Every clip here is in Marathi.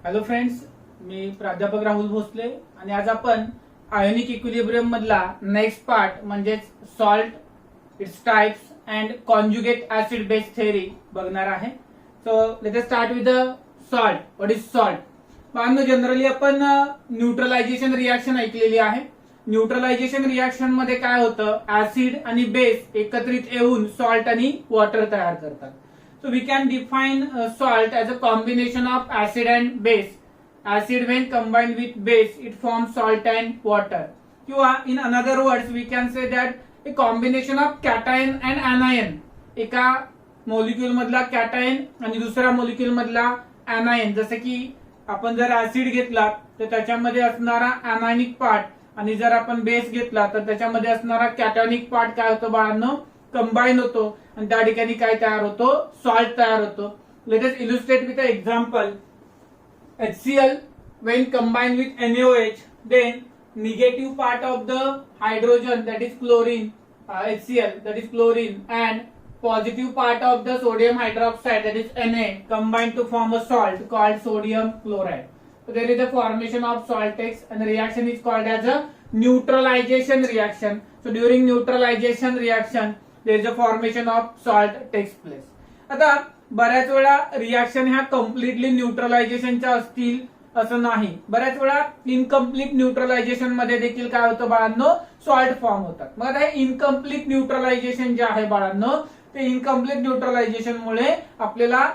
हॅलो फ्रेंड्स, मी प्राध्यापक राहुल भोसले आणि आज आपण आयोनिक इक्विलिब्रियम मधला नेक्स्ट पार्ट म्हणजे salt, its types and conjugate acid base theory बघणार आहे. So let us start with the salt. What is salt? Manav generally आपण न्यूट्रलायझेशन रिॲक्शन ऐकलेली आहे. न्यूट्रलायझेशन रिॲक्शन मध्ये काय होतं, ऍसिड आणि बेस एकत्रित येऊन सॉल्ट आणि वॉटर तयार करतात. So we can define salt as a combination of acid and base. Acid when combined with base, it forms salt and water. किंवा in another words, we can say that a combination of cation and anion. एका मोलिक्यूल मधला कॅटायन आणि दुसऱ्या मोलिक्यूल मधला anion. जसे की आपण जर ऍसिड घेतला तर त्याच्यामध्ये असणारा अनायनिक पार्ट आणि जर आपण बेस घेतला तर त्याच्यामध्ये असणारा कॅटॅनिक पार्ट काय होतो बाळांनो, कंबाईन होतो आणि त्या ठिकाणी काय तयार होतो, सॉल्ट तयार होतो. Late us illustrate with a example. HCl when combined with NaOH, then negative part of the hydrogen, that is chlorine, HCl, that is chlorine, and positive part of the sodium hydroxide, that is Na, combine to form a salt called sodium chloride. So there is a formation of salt X and the reaction is called as a neutralization reaction. So during neutralization reaction there is a formation of salt takes place. आता बऱ्याच वेळा रिॲक्शन ह्या कम्प्लिटली न्यूट्रलायझेशनच्या असतील असं नाही. बऱ्याच वेळा इनकम्प्लीट न्यूट्रलायझेशन मध्ये देखील काय होतं बाळांनो, सॉल्ट फॉर्म होतात. मग आता हे इनकम्प्लीट न्यूट्रलायझेशन जे आहे बाळांनो, ते इनकम्प्लीट न्यूट्रलायझेशन मुळे आपल्याला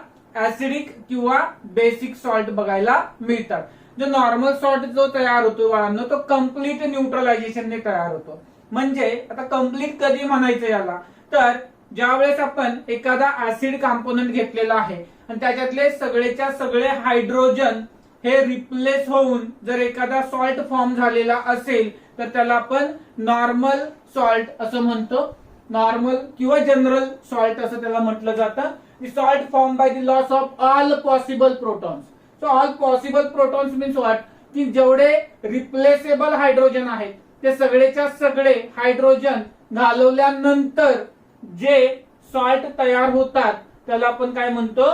ऍसिडिक किंवा बेसिक सॉल्ट बघायला मिळतात. जो नॉर्मल सॉल्ट जो तयार होतो बाळांनो, तो कम्प्लीट न्यूट्रलायझेशनने तयार होतो. म्हणजे आता कम्प्लीट कधी म्हणायचं याला, तर ज्या वेळेस आपण एखादा ऍसिड कॉम्पोनंट घेतलेला आहे आणि त्याच्यातले सगळेच्या सगळे हायड्रोजन हे रिप्लेस होऊन जर एखादा सॉल्ट फॉर्म झालेला असेल तर त्याला आपण नॉर्मल सॉल्ट असं म्हणतो. नॉर्मल किंवा जनरल सॉल्ट असं त्याला म्हटलं जातं. Salt form by the loss of all possible protons. So all possible protons means what, की जेवढे रिप्लेसेबल हायड्रोजन आहेत ते सगळेच्या सगळे हायड्रोजन घालवल्यानंतर जे सॉल्ट तयार होतात त्याला आपण काय म्हणतो,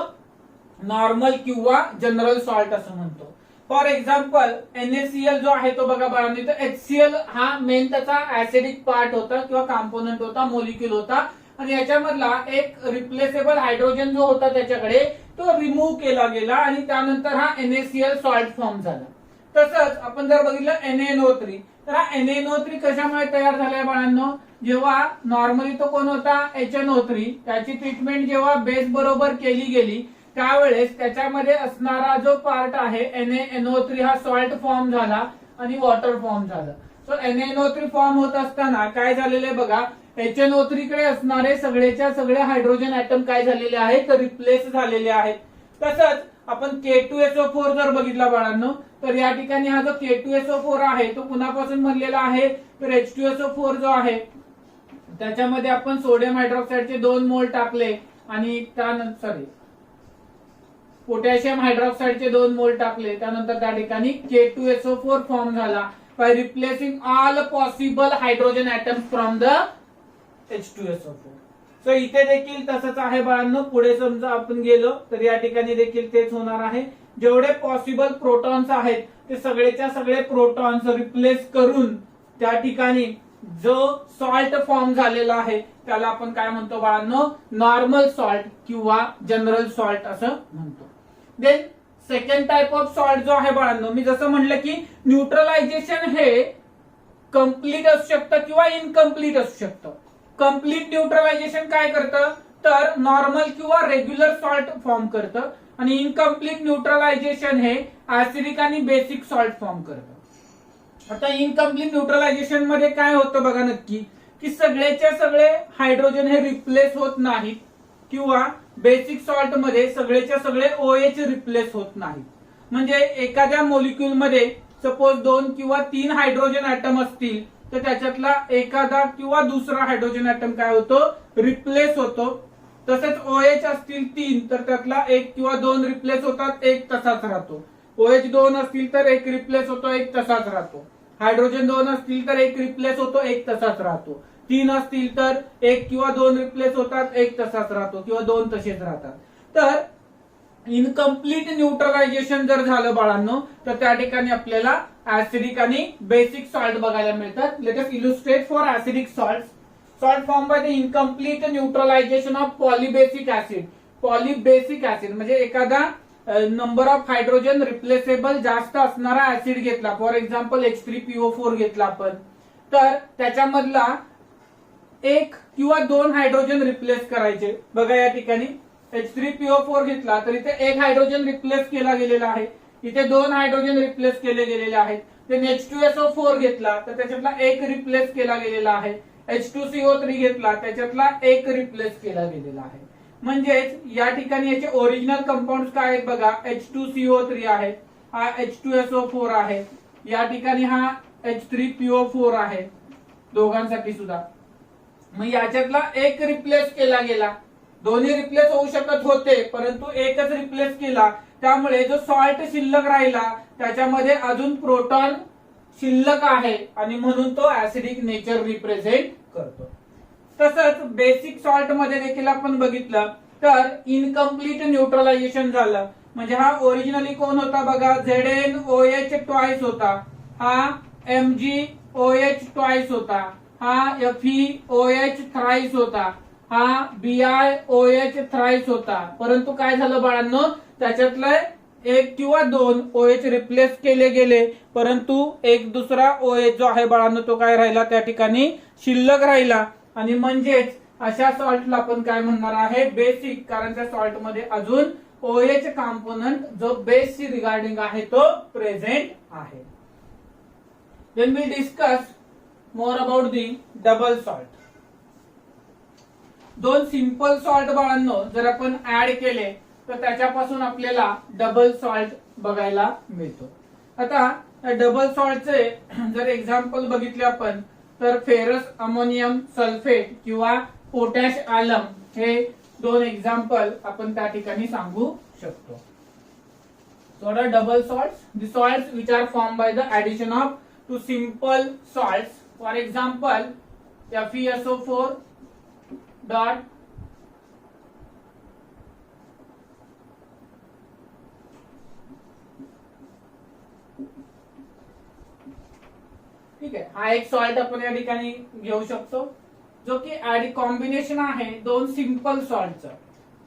नॉर्मल किंवा जनरल सॉल्ट असं म्हणतो. फॉर एक्झाम्पल NaCl जो आहे तो बघा बाळांनो, HCl हा मेन त्याचा ऍसिडिक पार्ट होता किंवा कॉम्पोनंट होता, मोलिक्यूल होता आणि याच्यामधला एक रिप्लेसेबल हायड्रोजन जो होता त्याच्याकडे तो रिमूव्ह केला गेला आणि त्यानंतर हा NaCl सॉल्ट फॉर्म झाला. तसंच आपण जर बघितलं NaNO3, तर हा NaNO3 कशामुळे तयार झालाय बाळांनो, जेव्हा नॉर्मली तो कोण होता, HNO3, त्याची ट्रीटमेंट जेव्हा बेस बरोबर केली गेली त्यावेळेस त्याच्यामध्ये असणारा जो पार्ट आहे NaNO3 हा सॉल्ट फॉर्म झाला आणि वॉटर फॉर्म झालं. सो NaNO3 फॉर्म होत असताना काय झालेलं आहे बघा, HNO3 कडे असणारे सगळेच्या सगळे हायड्रोजन ऍटम काय झालेले आहेत, तर रिप्लेस झालेले आहेत. तसंच आपण K2SO4 जर बघितला बाळांनो, तर या ठिकाणी हा जो K2SO4 आहे तो कुणापासून बनलेला आहे, तर H2SO4 जो आहे त्याच्यामध्ये आपण सोडियम हायड्रॉक्साईडचे 2 मोल टाकले आणि त्यानंतर पोटॅशियम हायड्रॉक्साईडचे 2 मोल टाकले, त्यानंतर त्या ठिकाणी K2SO4 फॉर्म झाला by replacing all possible hydrogen atoms from the H2SO4. So इथे देखील तसंच आहे बाळांनो. पुढे समजा आपण गेलो तर या ठिकाणी देखील तेच होणार आहे. जेवढे पॉसिबल प्रोटॉन्स आहेत ते सगळेच्या सगळे प्रोटॉन्स रिप्लेस करून त्या ठिकाणी जो सॉल्ट फॉर्म झालेला आहे त्याला आपण काय म्हणतो बाळांनो, नॉर्मल सॉल्ट किंवा जनरल सॉल्ट असं म्हणतो. Then second type of salt जो आहे बाळांनो, मी जसं म्हटलं की न्यूट्रलायझेशन हे कम्प्लीट असू शकतं किंवा इनकम्प्लीट असू शकतं. कम्प्लीट न्यूट्रलायझेशन काय करतं, तर नॉर्मल किंवा रेग्युलर सॉल्ट फॉर्म करतं आणि इनकम्प्लीट न्यूट्रलायझेशन हे ऍसिडिक आणि बेसिक सॉल्ट फॉर्म करतं. आता इनकम्प्लीट न्यूट्रलायझेशन मध्ये काय होतं बघा नक्की, की सगळेच्या सगळे हायड्रोजन हे रिप्लेस होत नाहीत किंवा बेसिक सॉल्ट मध्ये सगळेच्या सगळे OH रिप्लेस होत नाहीत. म्हणजे एखाद्या मोलिक्यूल मध्ये सपोज 2 किंवा 3 हायड्रोजन ऍटम असतील तर त्याच्यातला एखादा किंवा दुसरा हायड्रोजन ऍटम काय होतो, रिप्लेस होतो. तसंच OH असतील 3 तर त्यातला 1 किंवा 2 रिप्लेस होतात, 1 तसाच राहतो. OH 2 असतील तर 1 रिप्लेस होतो, 1 तसाच राहतो. हायड्रोजन 2 असतील तर 1 रिप्लेस होतो, 1 तसाच राहतो. 3 असतील तर 1 किंवा 2 रिप्लेस होतात, 1 तसाच राहतो किंवा 2 तसेच राहतात. तर इनकम्प्लीट न्यूट्रलायझेशन जर झालं बाळांनो, तर त्या ठिकाणी आपल्याला ऍसिडिक आणि बेसिक सॉल्ट बघायला मिळतात. Let us illustrate for acidic salt. Salt form by the incomplete neutralization of polybasic acid. Polybasic acid म्हणजे एखादा नंबर ऑफ हायड्रोजन रिप्लेसेबल जास्त असणारा ऍसिड घेतला, फॉर एक्झाम्पल H3PO4 घेतला आपण, तर त्याच्यामधला एक किंवा दोन हायड्रोजन रिप्लेस करायचे. बघा या ठिकाणी H3PO4 घेतला तर इथे एक हायड्रोजन रिप्लेस केला गेलेला आहे, इथे दोन हायड्रोजन रिप्लेस केले गेलेले आहेत. then H2SO4 घेतला तर त्याच्यातला एक रिप्लेस केला गेलेला आहे. H2CO3 घेतला त्याच्यातला एक रिप्लेस केला गेलेला आहे. म्हणजेच या ठिकाणी याचे ओरिजिनल कंपाऊंड काय आहेत बघा, H2CO3 आहे, हा H2SO4 आहे, या ठिकाणी हा H3PO4 आहे, दोघांसाठी सुद्धा. मग याच्यातला एक रिप्लेस केला गेला. दोन्ही रिप्लेस होऊ शकत होते परंतु एकच रिप्लेस केला, त्यामुळे जो सॉल्ट शिल्लक राहिला त्याच्यामध्ये अजून प्रोटॉन शिल्लक आहे आणि म्हणून तो ऍसिडिक नेचर रिप्रेझेंट करतो. तसंच बेसिक सॉल्ट मध्ये देखील आपण बघितलं तर इनकम्प्लीट न्यूट्रलायझेशन झालं. म्हणजे हा ओरिजिनली कोण होता बघा, ZnOH ट्वाइस होता, हा MgOH ट्वाइस होता, हा FeOH थ्राइस होता, हा BiOH थ्राइस होता. परंतु काय झालं बाळांनो, त्याच्यातलं एक किंवा दोन OH रिप्लेस केले गेले, परंतु एक दुसरा OH जो आहे बाळांनो तो काय राहिला, त्या ठिकाणी शिल्लक राहिला. आणि म्हणजेच अशा सॉल्टला आपण काय म्हणणार आहे, बेसिक, कारण त्या सॉल्ट मध्ये अजून OH कॉम्पोनंट जो बेसशी रिगार्डिंग आहे तो प्रेझेंट आहे. Then we discuss more about the double salt. दोन सिंपल सॉल्ट बाळांनो जर आपण ऍड केले तर त्याच्यापासून आपल्याला डबल सॉल्ट बघायला मिळतो. आता डबल सॉल्टचे जर एक्झाम्पल बघितले आपण तर फेरस अमोनियम सल्फेट किंवा पोटॅश आलम हे दोन एक्झाम्पल आपण त्या ठिकाणी सांगू शकतो. So the double salts, the salts which are formed by the addition of two simple salts, for example FeSO4 dot ठीक आहे, हा एक सॉल्ट आपण या ठिकाणी घेऊ शकतो जो की ऍड कॉम्बिनेशन आहे दोन सिंपल सॉल्टचं.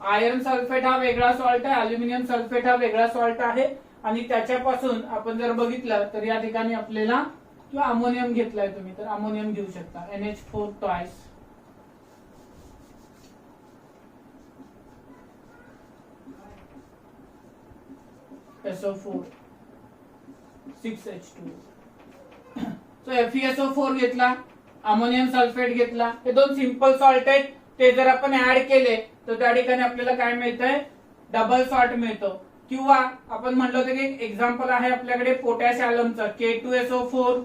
आयर्न सल्फेट हा वेगळा सॉल्ट आहे, अल्युमिनियम सल्फेट हा वेगळा सॉल्ट आहे आणि त्याच्यापासून आपण जर बघितलं तर या ठिकाणी आपल्याला किंवा अमोनियम घेतलाय तुम्ही तर अमोनियम घेऊ शकता, NH4 twice, SO4 6H2. So FeSO4 घेतला, अमोनियम सल्फेट घेतला, हे दोन सिंपल सॉल्ट आहेत. ते जर आपण ऍड केले तर त्या ठिकाणी आपल्याला काय मिळतंय, डबल सॉल्ट मिळतो. किंवा आपण म्हटलं होतं की एक्झाम्पल आहे आपल्याकडे पोटॅश आलमचं K2SO4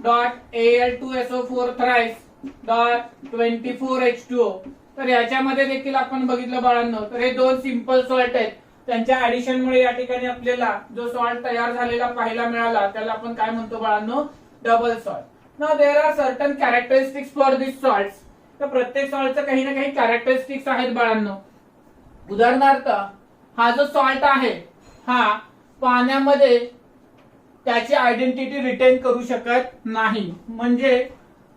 dot Al2SO4 thrice dot 24H2O. तर याच्यामध्ये देखील आपण बघितलं बाळांनो तर हे दोन सिंपल सॉल्ट आहेत, त्यांच्या ऍडिशनमुळे या ठिकाणी आपल्याला जो सॉल्ट तयार झालेला पाहायला मिळाला त्याला आपण काय म्हणतो बाळांनो, double salt. Now there are certain characteristics for this salts. तर प्रत्येक सॉल्टचं काही ना काही कॅरेक्टरिस्टिक्स आहेत बाळांनो. उदाहरणार्थ हा जो सॉल्ट आहे हा पाण्यामध्ये त्याची आयडेंटिटी रिटेन करू शकत नाही. म्हणजे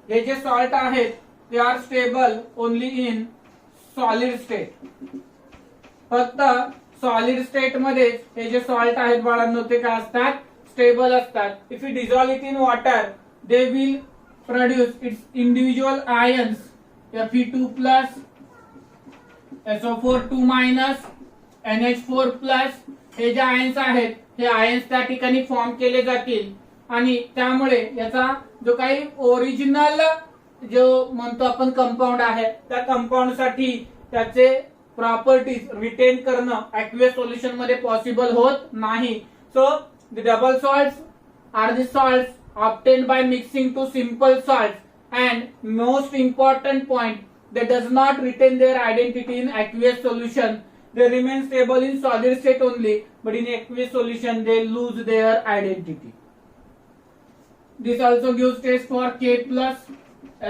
हे जे सॉल्ट आहेत they are stable only in solid state. फक्त सॉलिड स्टेट मध्ये हे जे सॉल्ट आहेत बाळांनो ते काय असतात, स्टेबल असतात. If you dissolve it in water they will produce it's individual ions Fe2 plus, SO4 2 minus, NH4 plus. हे जे आयन्स आहेत हे आयन्स त्या ठिकाणी फॉर्म केले जातील आणि त्यामुळे याचा जो काही ओरिजिनल जो म्हणतो आपण कंपाऊंड आहे त्या कंपाऊंड साठी त्याचे प्रॉपर्टीज रिटेन करणं ऍक्वियस सोल्युशन मध्ये पॉसिबल होत नाही. So the double salts are the salts obtained by mixing two simple salts, and most important point, they does not retain their identity in aqueous solution. They remain stable in solid state only, but in aqueous solution they lose their identity. This also gives test for K plus,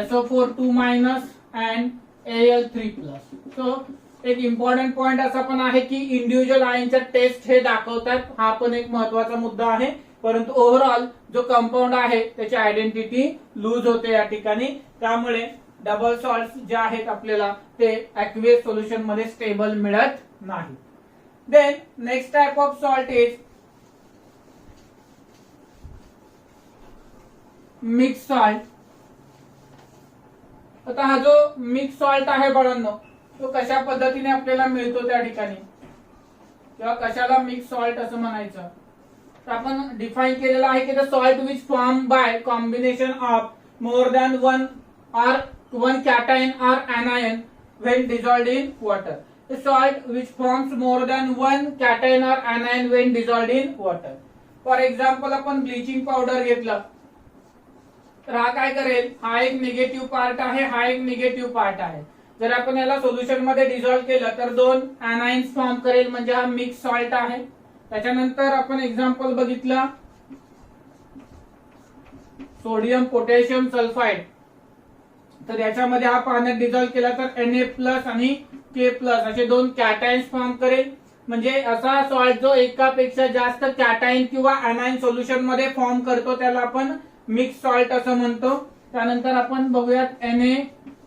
SO4 2 minus and Al3 plus. So एक इम्पॉर्टंट पॉइंट असा पण आहे की इंडिव्हिज्युअल आयनच्या टेस्ट हे दाखवतात, हा पण एक महत्वाचा मुद्दा आहे. परंतु ओव्हरऑल जो कंपाऊंड आहे त्याची आयडेंटिटी लूज होते या ठिकाणी. त्यामुळे डबल सॉल्ट जे आहेत आपल्याला ते ऍक्वियस सोल्युशन मध्ये स्टेबल मिळत नाही. Then next type of salt is mix salt. आता हा जो मिक्स सॉल्ट आहे बाळांनो, तो कशा पद्धतीने आपल्याला मिळतो त्या ठिकाणी, किंवा कशाला मिक्स सॉल्ट असं म्हणायचं, तर आपण डिफाईन केलेलं आहे की the salt which form by combination of more than one cation or anion when dissolved in water. The salt which forms more than one cation or anion when dissolved in water. For example, आपण ब्लिचिंग पावडर घेतलं तर हा काय करेल, हा एक निगेटिव्ह पार्ट आहे, हा एक निगेटिव्ह पार्ट आहे. जर आपण याला सोल्युशन मध्ये डिझॉल्व्ह केलं तर दोन अनाइन्स फॉर्म करेल, म्हणजे हा मिक्स सॉल्ट आहे. त्याच्यानंतर आपण एक्झाम्पल बघितलं सोडियम पोटॅशियम सल्फाइड, तर याच्यामध्ये हा पाण्यात डिझॉल्व्ह केला तर Na+ आणि K+ असे दोन कॅटायन्स फॉर्म करेल. म्हणजे असा सॉल्ट जो एकापेक्षा जास्त कॅटायन किंवा अनायन सोल्युशन मध्ये फॉर्म करतो त्याला आपण मिक्स सॉल्ट असं म्हणतो. त्यानंतर आपण बघूयात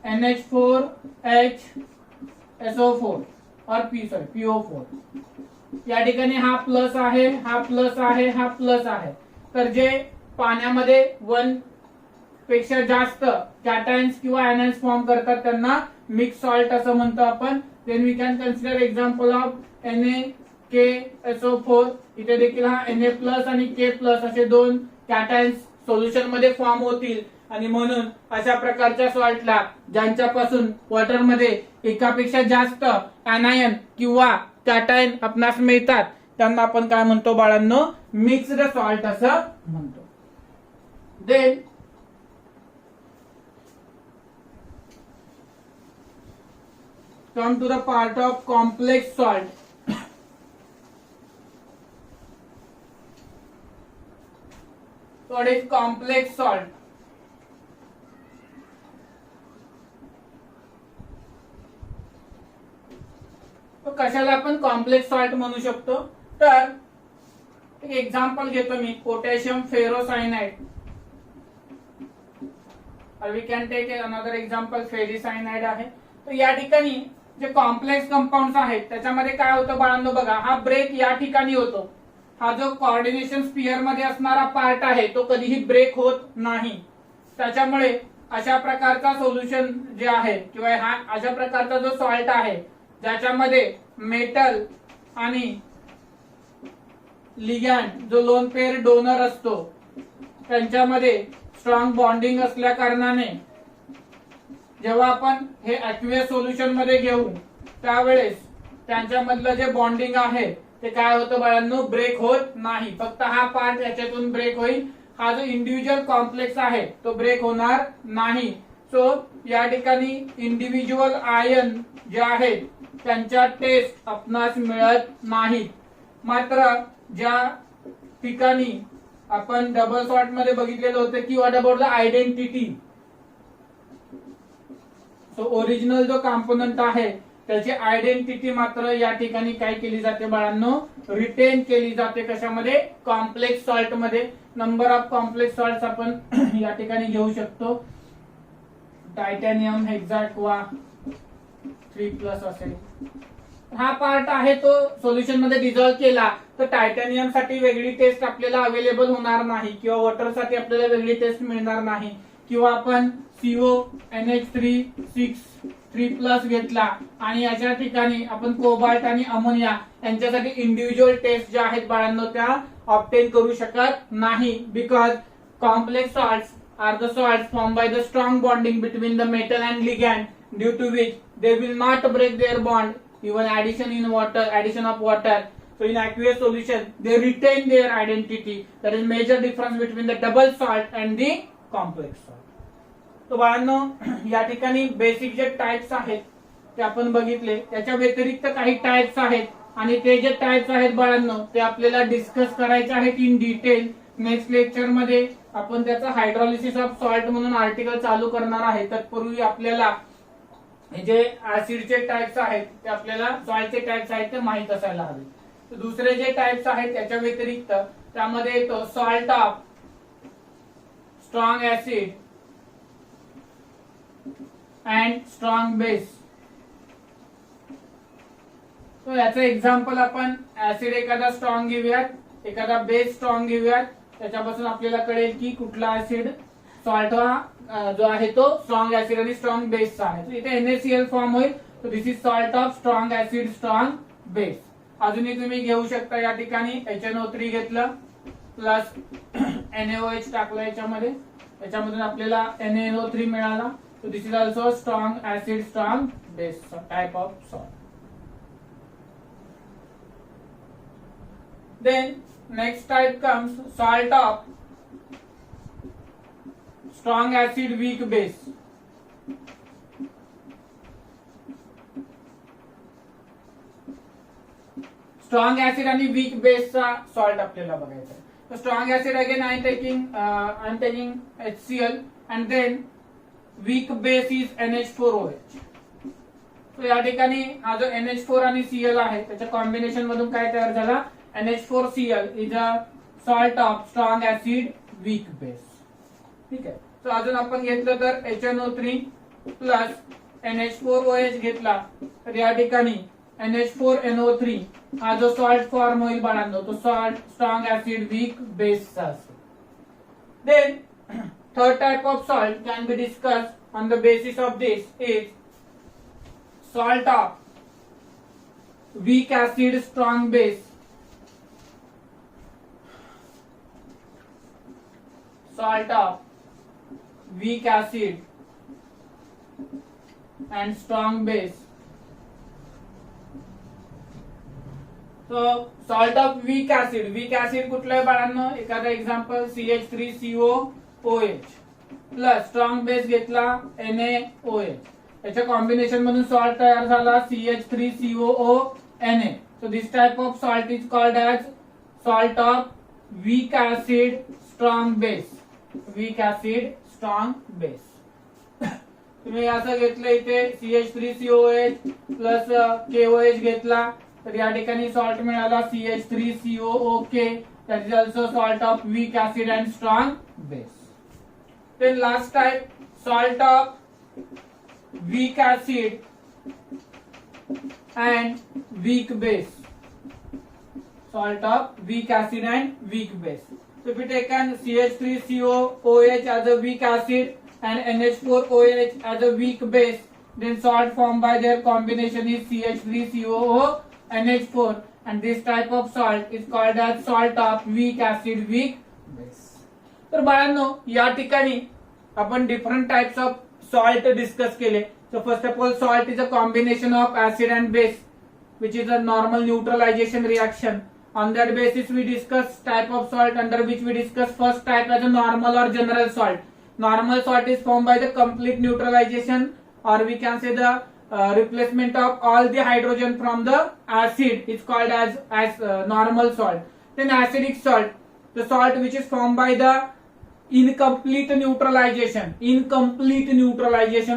NH4 HSO4 और PO4. या ठिकाणी हा प्लस आहे, हा प्लस आहे, हा प्लस आहे. तर जे पाण्यामध्ये 1 पेक्षा जास्त कॅटायन्स किंवा अनायन्स फॉर्म करतात त्यांना मिक्स सॉल्ट असं म्हणतो आपण. Then we can consider example of NaKSO4. इथे देखील हा Na+ आणि K+ असे दोन कॅटायन्स सोल्युशन मध्ये फॉर्म होतील, आणि म्हणून अशा प्रकारच्या सॉल्टला ज्यांच्यापासून वॉटर मध्ये एकापेक्षा जास्त अनायन किंवा कॅटायन आपणास मिळतात त्यांना आपण काय म्हणतो बाळांनो, मिक्स्ड सॉल्ट असं म्हणतो. Then come to the part of complex salt. What is complex salt? तो कशाला आपण कॉम्प्लेक्स सॉल्ट म्हणू शकतो, तर एक एक्झाम्पल घेतो मी, potassium ferrocyanide. We can take another example ferricyanide आहे. तर या ठिकाणी जे कॉम्प्लेक्स कंपाऊंड आहेत त्याच्यामध्ये काय होतं बाळांनो, बघा हा ब्रेक या ठिकाणी होतो. हा जो कोऑर्डिनेशन स्पियर मध्ये असणारा पार्ट आहे तो कधीही ब्रेक होत नाही. त्याच्यामुळे अशा प्रकारचा सोल्युशन जे आहे किंवा हा अशा प्रकारचा जो सॉल्ट आहे ज्याच्यामध्ये मेटल आणि लिगॅंड जो लोन पेअर डोनर असतो त्यांच्यामध्ये स्ट्रॉंग बॉन्डिंग असल्या कारणाने जेव्हा आपण हे ऍक्वियस सोल्युशन मध्ये घेऊ त्यावेळेस त्यांच्यामधलं जे बॉन्डिंग आहे ते काय होतं बाळांनो, ब्रेक होत नाही. फक्त हा पार्ट याच्यातून ब्रेक होईल, हा जो इंडिव्हिज्युअल कॉम्प्लेक्स आहे तो ब्रेक होणार नाही. सो या ठिकाणी इंडिव्हिज्युअल आयन जे आहेत त्यांच्या टेस्ट आपणास मिळत नाहीत. मात्र ज्या ठिकाणी आपण डबल सॉल्ट मध्ये बघितलेलं होतं की what about the identity, so original जो कॉम्पोनंट आहे त्याची आयडेंटिटी मात्र या ठिकाणी काय केली जाते बाळांनो, रिटेन केली जाते. कशामध्ये, कॉम्प्लेक्स सॉल्ट मध्ये. नंबर ऑफ कॉम्प्लेक्स सॉल्ट आपण या ठिकाणी घेऊ शकतो. टायटॅनियम हेक्झॅक्वा 3+ असेल. हा पार्ट आहे तो सोल्युशन मध्ये डिझॉल्व्ह केला तर टायटॅनियम साठी वेगळी टेस्ट आपल्याला अवेलेबल होणार नाही, किंवा वॉटर साठी आपल्याला वेगळी टेस्ट मिळणार नाही. किंवा आपण CONH3 घेतला आणि याच्या ठिकाणी आपण कोबाल्ट आणि अमोनिया यांच्यासाठी इंडिव्हिज्युअल टेस्ट ज्या आहेत बाळांनो त्या ऑब्टेन करू शकत नाही. Because complex salts are the salts form by the strong bonding between the metal and ligand, due to which they will not break their bond even addition of water. So in aqueous solution they retain their identity. That is major difference between the double salt and the complex salt. तो बाळांनो या ठिकाणी बेसिक जे टाइप्स आहेत ते आपण बघितले. त्याच्या व्यतिरिक्त काही टाइप्स आहेत आणि ते जे टाइप्स आहेत बाळांनो ते आपल्याला डिस्कस करायचे आहेत इन डिटेल. नेक्स्ट लेक्चर मध्ये आपण त्याचा हायड्रोलिसिस ऑफ सॉल्ट म्हणून आर्टिकल चालू करणार आहे. तत्पूर्वी आपल्याला हे जे ऍसिडचे टाइप्स आहेत ते आपल्याला सॉल्टचे टाइप्स आहेत ते माहित असायला हवे. तर दुसरे जे टाइप्स आहेत त्याच्या व्यतिरिक्त त्यामध्ये येतो salt of strong acid and strong base. तो याचं एक्झाम्पल आपण ऍसिड एखादा स्ट्रॉंग घेऊयात, एखादा बेस स्ट्रॉंग घेऊयात, त्याच्यापासून आपल्याला कळेल की कुठला ऍसिड सॉल्ट हा जो आहे तो स्ट्रॉंग ऍसिड आणि स्ट्रॉंग बेसचा आहे. तर इथे NaCl फॉर्म होईल. तर this is salt of strong acid strong base. अजूनही तुम्ही घेऊ शकता या ठिकाणी HNO3 घेतलं प्लस NaOH टाकलं याच्यामध्ये, त्याच्यामधून आपल्याला NaNO3 मिळाला. So this is also strong acid, strong base type of salt. Then next type comes salt of strong acid, weak base. Strong acid आणि weak base चा salt आपल्याला बघायचा आहे. So strong acid again I am taking HCl and then weak base is NH4OH. So या ठिकाणी हा जो NH4 आणि Cl आहे त्याच्या कॉम्बिनेशन मधून काय तयार झाला, NH4Cl is a salt of strong acid weak base. ठीक आहे. तर अजून आपण घेतलं तर HNO3 प्लस NH4OH घेतला तर या ठिकाणी NH4NO3 हा जो सॉल्ट फॉर्म होईल बाळांनो तो सॉल्ट स्ट्रॉंग ऍसिड वीक बेसचा असेल. Then third type of salt can be discussed on the basis of this is salt of weak acid strong base. Salt of weak acid and strong base. So salt of weak acid. Weak acid कुठलं आहे बाळांनो, एखादा example CH3COOH plus strong base घेतला NaOH, त्याच्या कॉम्बिनेशन मधून सॉल्ट तयार झाला CH3COONA. So this type of salt is called as salt of weak acid strong base. Weak acid strong base. तुम्ही असं घेतलं इथे CH3COOH प्लस KOH घेतला तर या ठिकाणी सॉल्ट मिळाला CH3COOK. That is also salt of weak acid and strong base. Then last type, salt of weak acid and weak base. Salt of weak acid and weak base. So if we take an CH3COOH as a weak acid and NH4OH as a weak base, then salt formed by their combination is CH3COONH4. And this type of salt is called as salt of weak acid weak base. तर बाळांनो या ठिकाणी आपण different types of salt discuss केले. So first of all salt is a combination of acid and base which is a normal neutralization reaction. On that basis we discuss type of salt under which we discuss first type as a normal or general salt. Normal salt is formed by the complete neutralization or we can say the replacement of all the hydrogen from the acid is called as normal salt. Then acidic salt, the salt which is formed by the incomplete neutralization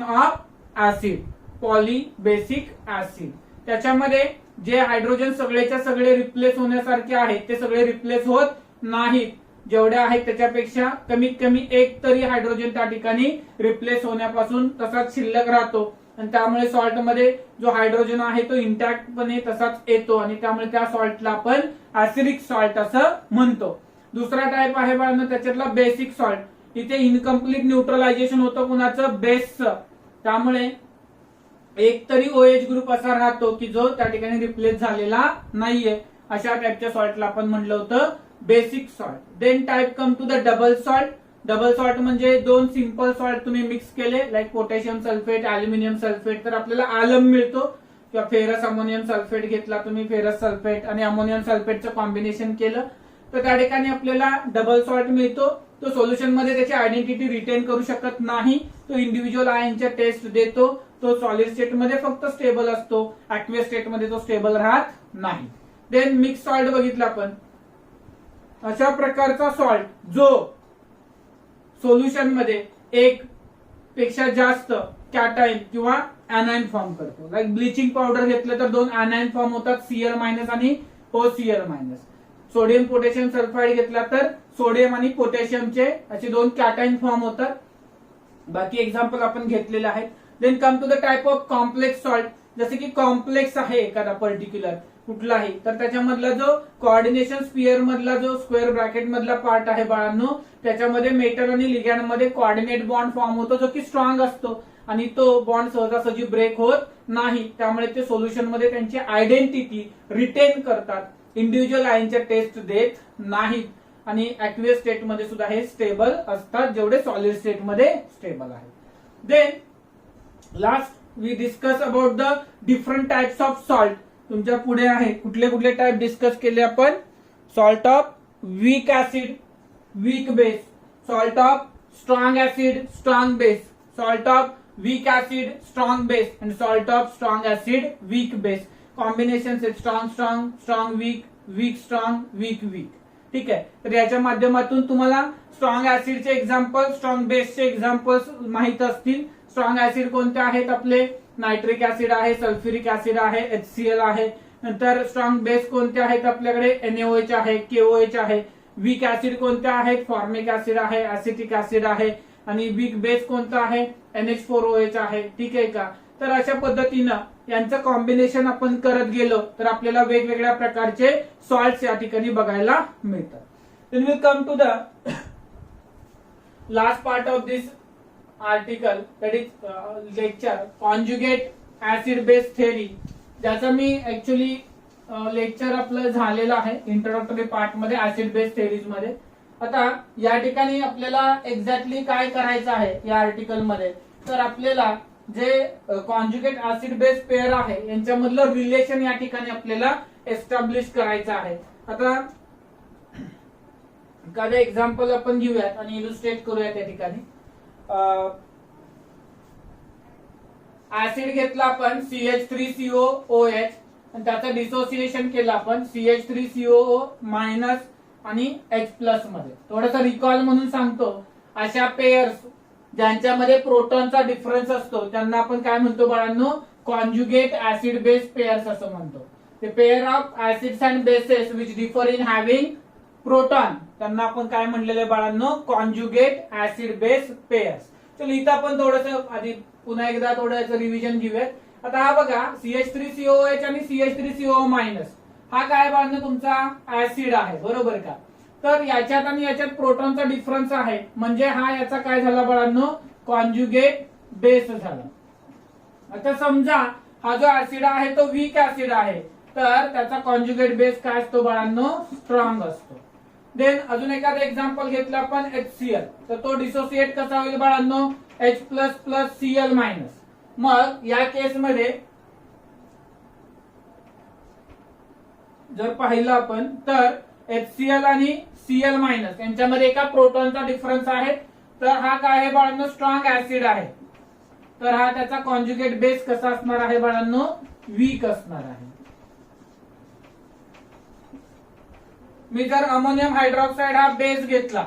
of acid, polybasic acid. त्याच्यामध्ये जे हायड्रोजन सगळेच्या सगळे रिप्लेस होण्यासारखे आहेत ते सगळे रिप्लेस होत नाहीत. जेवढे आहेत त्याच्यापेक्षा कमीत कमी एक तरी हायड्रोजन त्या ठिकाणी रिप्लेस होण्यापासून तसाच शिल्लक राहतो आणि त्यामुळे सॉल्ट मध्ये जो हायड्रोजन आहे तो इंटॅक्टपणे तसाच येतो आणि त्यामुळे त्या सॉल्टला आपण ऍसिडिक सॉल्ट असं म्हणतो. दुसरा टाइप आहे बाळांनो त्याच्यातला बेसिक सॉल्ट. इथे इनकम्प्लीट न्यूट्रलायझेशन होतं कुणाचं, बेसचं. त्यामुळे एक तरी OH ग्रुप असा राहतो की जो त्या ठिकाणी रिप्लेस झालेला नाहीये. अशा टाइपच्या सॉल्टला आपण म्हणलं होतं basic salt. Then type come to the double salt. Double salt म्हणजे दोन सिंपल सॉल्ट तुम्ही मिक्स केले like potassium sulphate, aluminium sulphate तर आपल्याला आलम मिळतो. किंवा फेरस अमोनियम सल्फेट घेतला तुम्ही, फेरस सल्फेट आणि अमोनियम सल्फेटचं कॉम्बिनेशन केलं तर त्या ठिकाणी आपल्याला डबल सॉल्ट मिळतो. तो सोल्युशन मध्ये त्याची आयडेंटिटी रिटेन करू शकत नाही. तो इंडिव्हिज्युअल आयनच्या टेस्ट देतो. तो सॉलिड स्टेट मध्ये फक्त स्टेबल असतो, ऍक्वियस स्टेट मध्ये तो स्टेबल राहत नाही. देन मिक्स सॉल्ट बघितलं आपण. अशा प्रकारचा सॉल्ट जो सोल्युशन मध्ये एक पेक्षा जास्त कॅटायन किंवा ऍनायन फॉर्म करतो. लाईक ब्लिचिंग पावडर घेतलं तर 2 ऍनायन फॉर्म होतात, Cl- आणि OCl-. सोडियम पोटॅशियम सल्फाइड घेतला तर सोडियम आणि पोटॅशियमचे असे 2 कॅटायन फॉर्म होतात. बाकी एक्झाम्पल आपण घेतलेले आहेत. Then come to the type of complex salt. जसे की कॉम्प्लेक्स आहे एखादा पर्टिक्युलर कुठलाही, तर त्याच्यामधला जो कोऑर्डिनेशन स्पियर मधला जो स्क्वेअर ब्रॅकेट मधला पार्ट आहे बाळांनो, त्याच्यामध्ये मेटल आणि लिगॅंड मध्ये कोऑर्डिनेट बॉन्ड फॉर्म होतो जो की स्ट्रॉंग असतो आणि तो बॉन्ड सहजासहजी ब्रेक होत नाही. त्यामुळे ते सोल्युशन मध्ये त्यांची आयडेंटिटी रिटेन करतात, इंडिव्हिज्युअल आयनच्या टेस्ट देत नाहीत आणि ऍक्वियस स्टेट मध्ये सुद्धा हे स्टेबल असतात जेवढे सॉलिड स्टेट मध्ये स्टेबल आहे. Then last we discuss about the different types of salt. तुमच्या पुढे आहे कुठले कुठले टाइप डिस्कस केले आपण. Salt of weak acid, weak base. Salt of strong acid, strong base. Salt of weak acid, strong base and salt of strong acid, weak base. Combination strong strong, strong weak, weak strong, weak weak. ठीक आहे. तर याच्या माध्यमातून तुम्हाला स्ट्रॉंग ऍसिडचे एक्झाम्पल, स्ट्रॉंग बेसचे एक्झाम्पल्स माहित असतील. स्ट्रॉंग ऍसिड कोणते आहेत आपले, नायट्रिक ऍसिड आहे, सल्फ्युरिक ऍसिड आहे, HCl आहे. नंतर स्ट्रॉंग बेस कोणते आहेत आपल्याकडे, NaOH आहे, KOH आहे. वीक ऍसिड कोणते आहेत, फॉर्मिक ऍसिड आहे, ऍसिटिक ऍसिड आहे. आणि वीक बेस कोणता आहे, NH4OH आहे. ठीक आहे का. तर अशा पद्धतीनं यांचं कॉम्बिनेशन आपण करत गेलो तर आपल्याला वेगवेगळ्या प्रकारचे सॉल्ट्स या ठिकाणी बघायला मिळतात. Then will come to the last part of this article, that is lecture, conjugate acid base theory, ज्याचा मी ऍक्च्युली लेक्चर आपलं झालेलं आहे इंट्रोडक्टरी पार्ट मध्ये ऍसिड बेस थेअरीज मध्ये. आता या ठिकाणी आपल्याला एक्झॅक्टली काय करायचं आहे या आर्टिकल मध्ये, तर आपल्याला जे कॉन्जुगेट ऍसिड बेस पेअर आहे यांच्यामधलं रिलेशन या ठिकाणी आपल्याला एस्टॅब्लिश करायचं आहे. आता एखादं एक्झाम्पल आपण घेऊयात आणि इलुस्ट्रेट करूयात या ठिकाणी. ऍसिड घेतला आपण CH3COOH आणि त्याचं डिसोसिएशन केलं आपण CH3COO मायनस आणि H+ मध्ये. थोडंसं रिकॉल म्हणून सांगतो, अशा पेयर्स ज्यांच्यामध्ये प्रोटॉनचा डिफरन्स असतो त्यांना आपण काय म्हणतो बाळांनो, कॉन्जुगेट ऍसिड बेस पेयर्स असं म्हणतो. ते pair of acids and bases which differ in having proton, त्यांना आपण काय म्हणलेले बाळांनो, कॉन्जुगेट ऍसिड बेस पेयर्स. चलो इथं आपण थोडंसं आधी पुन्हा एकदा थोडं रिव्हिजन घेऊयात. आता हा बघा CH3COOH आणि CH3COO मायनस हा काय बाळांनो तुमचा ऍसिड आहे, बरोबर का. तर याच्यात आणि याच्यात प्रोटॉनचा डिफरन्स आहे, म्हणजे हा याचा काय झाला बाळांनो, कॉन्जुगेट बेस झाला. आता समजा हा जो ऍसिड आहे तो वीक ऍसिड आहे, तर त्याचा कॉन्जुगेट बेस काय असतो बाळांनो, स्ट्रॉंग असतो. देन अजून एखादं एक्झाम्पल घेतलं आपण HCl, तर तो डिसोसिएट कसा होईल बाळांनो, H++ Cl-. मग या केसमध्ये जर पाहिलं आपण तर HCl आणि Cl- यांच्यामध्ये एका प्रोटॉनचा डिफरन्स आहे, तर हा काय आहे बाळांनो, स्ट्रॉंग ऍसिड आहे. तर हा त्याचा कॉन्जुगेट बेस कसा असणार आहे बाळांनो, वीक असणार आहे. मी जर अमोनियम हायड्रॉक्साइड हा बेस घेतला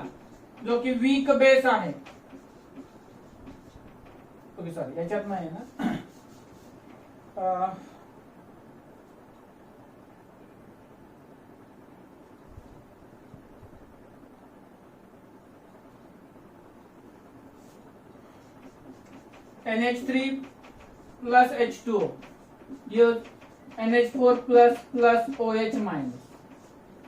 जो की वीक बेस आहे, सॉरी याच्यात नाही ना, NH3 + H2O NH4 + OH-.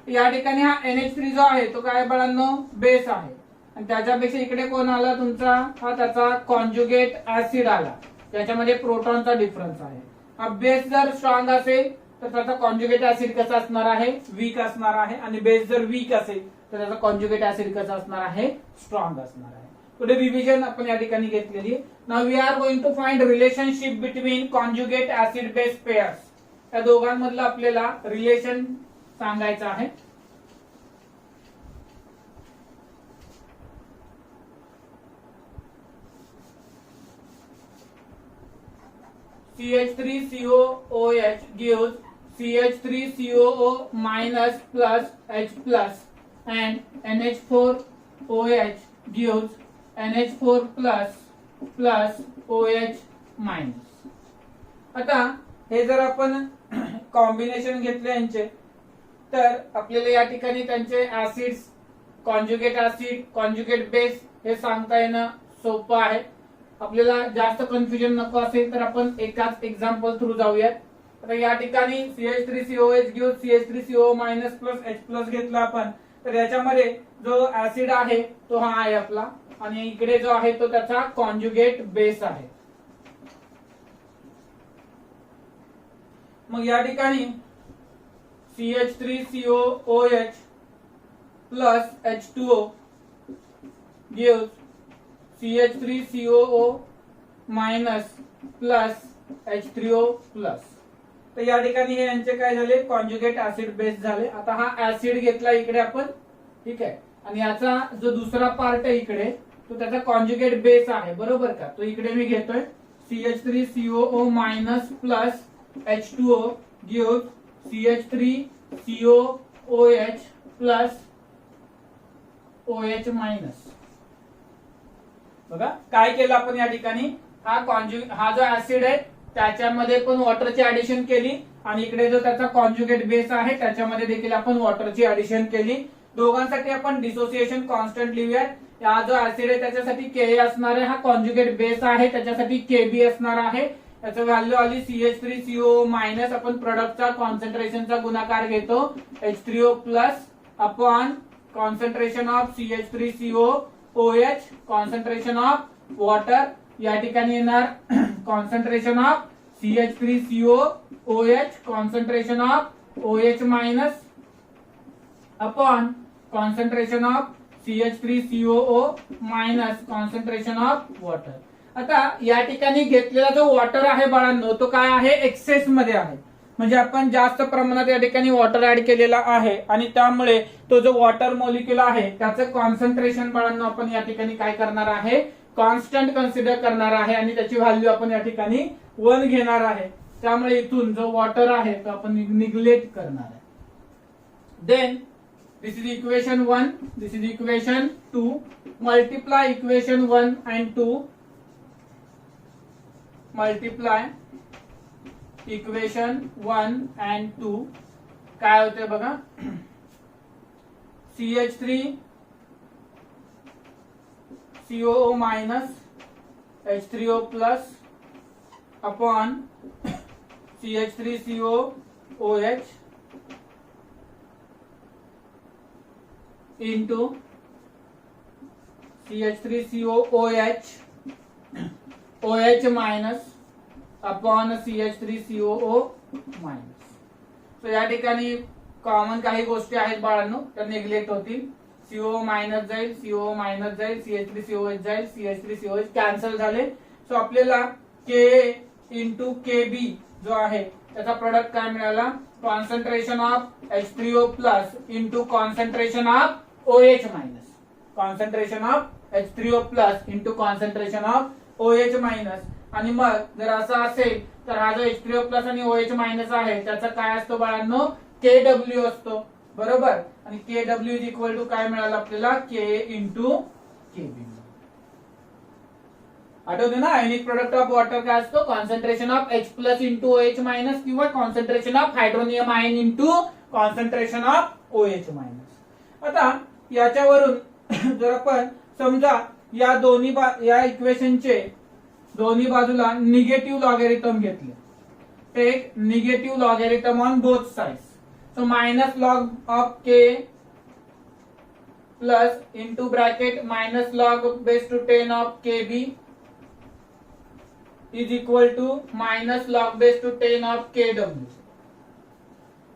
या ठिकाणी हा NH3 जो आहे तो काय बाळांनो, बेस आहे आणि त्याच्यापेक्षा इकडे कोण आला तुमचा, हा त्याचा कॉन्जुगेट ऍसिड आला, त्याच्यामध्ये प्रोटॉनचा डिफरन्स आहे. हा बेस जर स्ट्रॉंग असेल तर त्याचा कॉन्जुगेट ऍसिड कसा असणार आहे, वीक असणार आहे. आणि बेस जर वीक असेल तर त्याचा कॉन्जुगेट ऍसिड कसा असणार आहे, स्ट्रॉंग असणार आहे. पुढे रिव्हिजन आपण या ठिकाणी घेतलेली. Now we are going to find relationship between conjugate acid base pairs. या दोघांमधलं आपल्याला रिलेशन सांगायचं आहे. CH3COOH gives CH3COO- plus H+ and NH4OH gives NH4 plus OH-. आता हे जर आपण कॉम्बिनेशन घेतले यांचे, तर आपल्याला या ठिकाणी त्यांचे acids, conjugate acid, conjugate base हे सांगता येणं सोपं आहे. आपल्याला जास्त कन्फ्युजन नको असेल तर आपण एकाच एक्झाम्पल थ्रू जाऊयात. आता या ठिकाणी CH3COH घेऊन CH3CO minus plus H plus घेतला आपण, तर याच्यामध्ये जो ऍसिड आहे तो हा आहे आपला, आणि इकडे जो आहे तो त्याचा कॉन्जुगेट बेस आहे. मग या ठिकाणी CH3COOH plus H2O gives CH3COO minus plus H3O plus. तर या ठिकाणी हे यांचे काय झाले, कॉन्जुगेट ऍसिड बेस झाले. आता हा ऍसिड घेतला इकडे आपण, ठीक आहे, आणि याचा जो दुसरा पार्ट आहे इकडे तो त्याचा कॉन्जुगेट बेस आहे, बरोबर का. तो इकडे मी घेतोय CH3COO minus plus H2O gives CH3COOH plus OH minus. बघा काय केलं आपण या ठिकाणी, हा जो ऍसिड आहे त्याच्यामध्ये पण वॉटरची ऍडिशन केली, आणि इकडे जो त्याचा कॉन्जुगेट बेस आहे त्याच्यामध्ये देखील आपण वॉटरची ऍडिशन केली. दोघांसाठी आपण डिसोसिएशन कॉन्स्टंट लिहूयात. हा जो ऍसिड आहे त्याच्यासाठी Ka असणार आहे, हा कॉन्जुगेट बेस आहे त्याच्यासाठी Kb असणार आहे. याचं व्हॅल्यू आली CH3CO मायनस, आपण प्रोडक्टचा कॉन्सन्ट्रेशनचा गुणाकार घेतो H3O plus upon concentration of CH3COOH, concentration of water. या ठिकाणी येणार concentration of CH3COOH, concentration of OH minus upon concentration of CH3COO minus concentration of water. आता या ठिकाणी घेतलेला जो वॉटर आहे बाळांनो तो काय आहे, एक्सेस मध्ये आहे, म्हणजे आपण जास्त प्रमाणात या ठिकाणी वॉटर ऍड केलेला आहे, आणि त्यामुळे तो जो वॉटर मॉलिक्यूल आहे त्याचं कॉन्सन्ट्रेशन बाळांनो आपण या ठिकाणी काय करणार आहे, कॉन्स्टंट कन्सिडर करणार आहे, आणि त्याची व्हॅल्यू आपण या ठिकाणी 1 घेणार आहे. त्यामुळे इथून जो वॉटर आहे तो आपण निग्लेक्ट करणार आहे. Then this is equation 1, this is equation 2, multiply equation 1 and 2, multiply equation 1 and 2. काय होते बघा, CH3COO minus H3O plus upon CH3COOH into CH3COOH OH minus upon CH3COO minus. So या ठिकाणी कॉमन काही गोष्टी आहेत बाळांनो त्या निग्लेक्ट होतील. CO मायनस जाईल, CO मायनस जाईल, CH3COH जाईल, CH3COH कॅन्सल झाले. सो आपल्याला Ka इंटू KB जो आहे त्याचा प्रोडक्ट काय मिळाला, concentration of H3O plus into concentration of OH minus, concentration of H3O plus into concentration of OH minus. आणि मग जर असं असेल तर हा जो H3O प्लस आणि OH मायनस आहे त्याचा काय असतो बाळांनो, Kw असतो, बरोबर. आणि Kw इज इक्वल टू काय मिळालं आपल्याला, Ka इंटू Kb. आठवते ना, आयनिक प्रोडक्ट ऑफ वॉटर काय असतो, concentration of H plus into OH minus, किंवा concentration of hydronium ion into concentration of OH minus. आता याच्यावरून जर आपण समजा या या इक्वेशनचे दोन्ही बाजूला निगेटिव्ह लॉगॅरिथम घेतले, take negative logarithm on both sides. So minus log of K plus into bracket minus log base to 10 of KB is equal to minus log base to 10 of KW.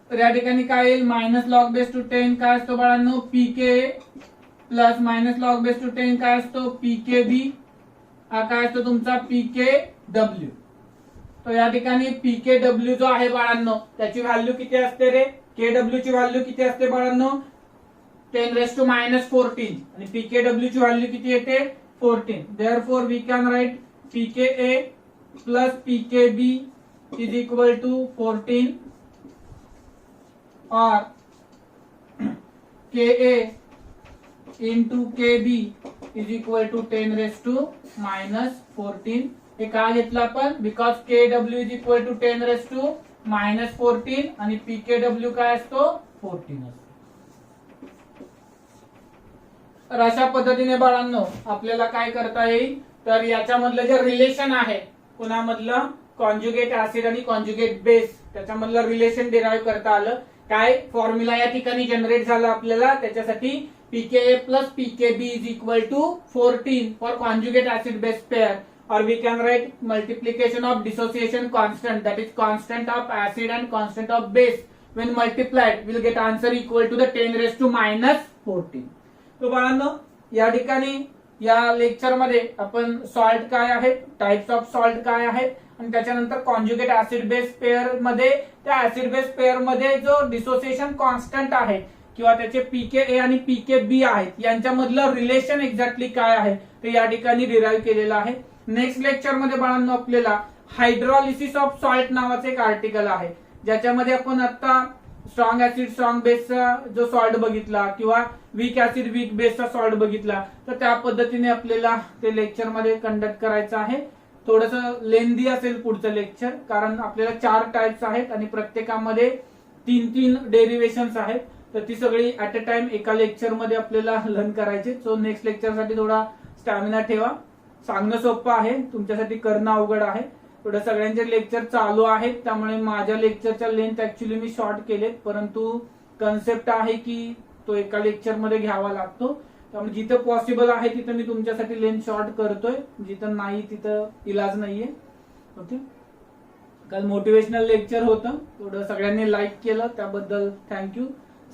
तर या ठिकाणी काय येईल, मायनस लॉग बेस टू 10 काय असतो बाळांनो, PK plus minus log base to 10 काय असतो, PKB. हा काय असतो तुमचा PKW. तर या ठिकाणी PKW जो आहे बाळांनो त्याची व्हॅल्यू किती असते रे, KW ची व्हॅल्यू किती असते बाळांनो, 10⁻14, आणि PKW ची व्हॅल्यू किती येते, 14. Therefore we can write PKA plus PKB is equal to 14 और Ka into KB is equal to 10⁻14 हे का घेतलं आपण? Because KW is equal to 10⁻⁻14 आणि PKW काय असतो? 14 असतो. तर अशा पद्धतीने बाळांनो आपल्याला काय करता येईल, तर याच्यामधलं जे रिलेशन आहे कुणामधलं, कॉन्जुगेट ऍसिड आणि कॉन्जुगेट बेस, त्याच्यामधलं रिलेशन डिराईव्ह करता आलं. काय फॉर्म्युला या ठिकाणी जनरेट झाला आपल्याला, त्याच्यासाठी pKa plus pKb is equal to 14 for conjugate acid base pair, or we can write multiplication of dissociation constant, that is constant of acid and constant of base when multiplied will get answer equal to the 10⁻⁻14. तो बाळांनो या ठिकाणी या लेक्चर मध्ये आपण सॉल्ट काय आहे, टाइप्स ऑफ सॉल्ट काय आहेत आणि त्याच्यानंतर कॉन्जुगेट ऍसिड बेस पेअर मध्ये त्या ऍसिड बेस पेअर मध्ये जो डिसोसिएशन कॉन्स्टंट आहे किंवा त्याचे pKa आणि pKb आहेत यांच्यामधलं रिलेशन एक्झॅक्टली काय आहे ते या ठिकाणी डिराईव्ह केलेलं आहे. नेक्स्ट लेक्चर मध्ये बाळांनो आपल्याला हायड्रॉलिसिस ऑफ सॉल्ट नावाचे एक आर्टिकल आहे, ज्याच्यामध्ये आपण आता स्ट्रॉंग ऍसिड स्ट्रॉंग बेसचा जो सॉल्ट बघितला किंवा वीक ऍसिड वीक बेसचा सॉल्ट बघितला, तर त्या पद्धतीने आपल्याला ते लेक्चर मध्ये कंडक्ट करायचं आहे. थोडंसं लेंदी असेल पुढचं लेक्चर, कारण आपल्याला 4 टाइप्स आहेत आणि प्रत्येकामध्ये 3 डेरिव्हेशन्स आहेत, तर ती सगळी ऍट अ टाइम एका लेक्चर मध्ये आपल्याला लर्न करायची. सो नेक्स्ट लेक्चर साठी थोडा स्टॅमिना ठेवा. सांगणं सोपं आहे, तुमच्यासाठी करणं अवघड आहे. थोडं सगळ्यांचे लेक्चर चालू आहेत, त्यामुळे माझ्या लेक्चरच्या लेंथ ऍक्च्युली मी शॉर्ट केलेत, परंतु कन्सेप्ट आहे की तो एका लेक्चर मध्ये घ्यावा लागतो. त्यामुळे जिथं पॉसिबल आहे तिथं मी तुमच्यासाठी लेंथ शॉर्ट करतोय, जिथं नाही तिथं इलाज नाहीये. ओके, काल मोटिवेशनल लेक्चर होतं, थोडं सगळ्यांनी लाईक केलं त्याबद्दल थँक्यू.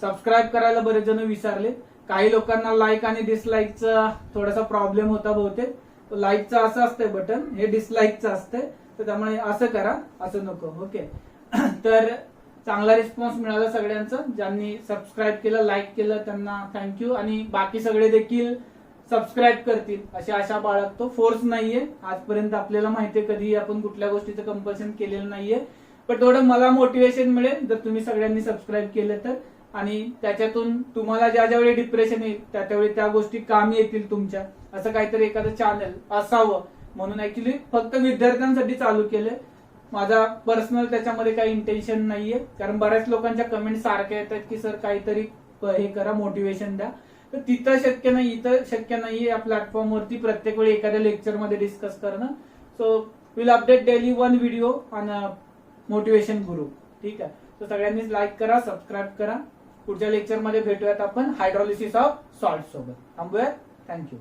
सबस्क्राईब करायला बरेच जण विसरले. काही लोकांना लाईक आणि डिसलाईकचा थोडासा प्रॉब्लेम होता बहुतेक. लाईकचं असं असतंय बटन, हे डिसलाईकचं असतंय, तर त्यामुळे असं करा, असं नको. ओके, तर चांगला रिस्पॉन्स मिळाला सगळ्यांचा. ज्यांनी सबस्क्राईब केलं, लाईक केलं त्यांना थँक्यू, आणि बाकी सगळे देखील सबस्क्राईब करतील अशी आशा बाळगतो. फोर्स नाहीये, आजपर्यंत आपल्याला माहितीये कधी आपण कुठल्या गोष्टीचं कंपल्शन केलेलं नाहीये, पण थोडं मला मोटिवेशन मिळेल जर तुम्ही सगळ्यांनी सबस्क्राईब केलं तर. आणि त्याच्यातून तुम्हाला ज्या ज्यावेळी डिप्रेशन येईल त्या त्यावेळी त्या गोष्टी कामी येतील तुमच्या, असं काहीतरी एखादं चॅनल असावं म्हणून ऍक्च्युली फक्त विद्यार्थ्यांसाठी चालू केलंय. माझा पर्सनल त्याच्यामध्ये काही इंटेन्शन नाहीये, कारण बऱ्याच लोकांच्या कमेंट सारख्या येतात की सर काहीतरी हे करा, मोटिवेशन द्या. तर तिथं शक्य नाही, इथं शक्य नाहीये या प्लॅटफॉर्मवरती प्रत्येक वेळी एखाद्या लेक्चर मध्ये डिस्कस करणं. So will update daily 1 video on motivation गुरु. ठीक आहे, तर सगळ्यांनीच लाईक करा, सबस्क्राईब करा. पुढच्या लेक्चर मध्ये भेटूयात आपण हायड्रॉलिसिस ऑफ सॉल्ट सोबत. थांबूयात. थँक्यू.